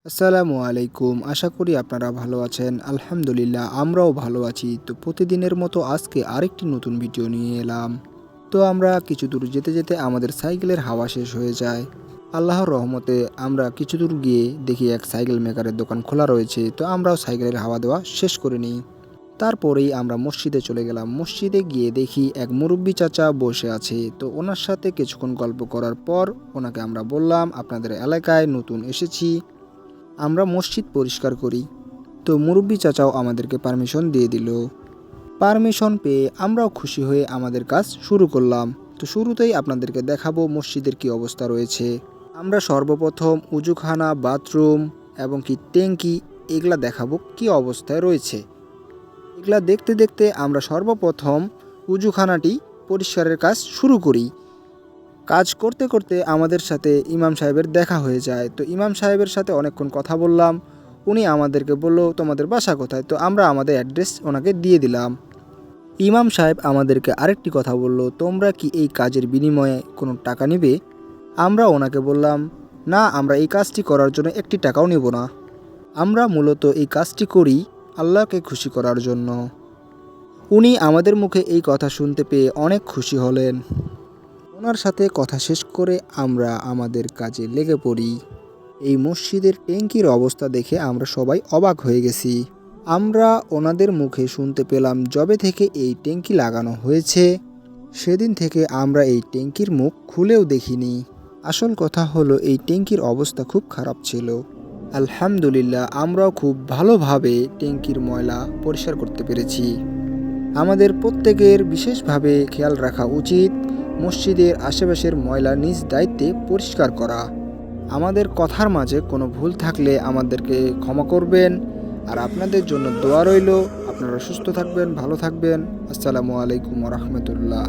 আসসালামু আলাইকুম। আশা করি আপনারা ভালো আছেন। আলহামদুলিল্লাহ আমরাও ভালো আছি। তো প্রতিদিনের মতো আজকে আরেকটি নতুন ভিডিও নিয়ে এলাম। তো আমরা কিছু দূর যেতে যেতে আমাদের সাইকেলের হাওয়া শেষ হয়ে যায়। আল্লাহর রহমতে আমরা কিছু দূর গিয়ে দেখি এক সাইকেল মেকারের দোকান খোলা রয়েছে। তো আমরাও সাইকেলের হাওয়া দেওয়া শেষ করে নিই। তারপরেই আমরা মসজিদে চলে গেলাম। মসজিদে গিয়ে দেখি এক মুরব্বী চাচা বসে আছে। তো ওনার সাথে কিছুক্ষণ গল্প করার পর ওনাকে আমরা বললাম, আপনাদের এলাকায় নতুন এসেছি, আমরা মসজিদ পরিষ্কার করি। তো মুরব্বী চাচাও আমাদেরকে পারমিশন দিয়ে দিল। পারমিশন পেয়ে আমরাও খুশি হয়ে আমাদের কাজ শুরু করলাম। তো শুরুতেই আপনাদেরকে দেখাবো মসজিদের কি অবস্থা রয়েছে। আমরা সর্বপ্রথম উজুখানা, বাথরুম এবং কি ট্যাঙ্কি এগুলা দেখাবো কি অবস্থায় রয়েছে। এগুলা দেখতে দেখতে আমরা সর্বপ্রথম উজুখানাটি পরিষ্কারের কাজ শুরু করি। কাজ করতে করতে আমাদের সাথে ইমাম সাহেবের দেখা হয়ে যায়। তো ইমাম সাহেবের সাথে অনেকক্ষণ কথা বললাম। উনি আমাদেরকে বলল, তোমাদের বাসা কোথায়? তো আমরা আমাদের অ্যাড্রেস ওনাকে দিয়ে দিলাম। ইমাম সাহেব আমাদেরকে আরেকটি কথা বলল, তোমরা কি এই কাজের বিনিময়ে কোনো টাকা নেবে? আমরা ওনাকে বললাম, না, আমরা এই কাজটি করার জন্য একটি টাকাও নেব না। আমরা মূলত এই কাজটি করি আল্লাহকে খুশি করার জন্য। উনি আমাদের মুখে এই কথা শুনতে পেয়ে অনেক খুশি হলেন। ওনার সাথে কথা শেষ করে আমরা আমাদের কাজে লেগে পড়ি। এই মসজিদের ট্যাঙ্কির অবস্থা দেখে আমরা সবাই অবাক হয়ে গেছি। আমরা ওনাদের মুখে শুনতে পেলাম, যবে থেকে এই ট্যাঙ্কি লাগানো হয়েছে সেদিন থেকে আমরা এই ট্যাঙ্কির মুখ খুলেও দেখিনি। আসল কথা হলো এই ট্যাঙ্কির অবস্থা খুব খারাপ ছিল। আলহামদুলিল্লাহ আমরাও খুব ভালোভাবে ট্যাঙ্কির ময়লা পরিষ্কার করতে পেরেছি। আমাদের প্রত্যেকের বিশেষভাবে খেয়াল রাখা উচিত মসজিদের আশেপাশের ময়লা নিজ দায়িত্বে পরিষ্কার করা। আমাদের কথার মাঝে কোনো ভুল থাকলে আমাদেরকে ক্ষমা করবেন। আর আপনাদের জন্য দোয়া রইল। আপনারা সুস্থ থাকবেন, ভালো থাকবেন। আসসালামু আলাইকুম ওয়া রাহমাতুল্লাহ।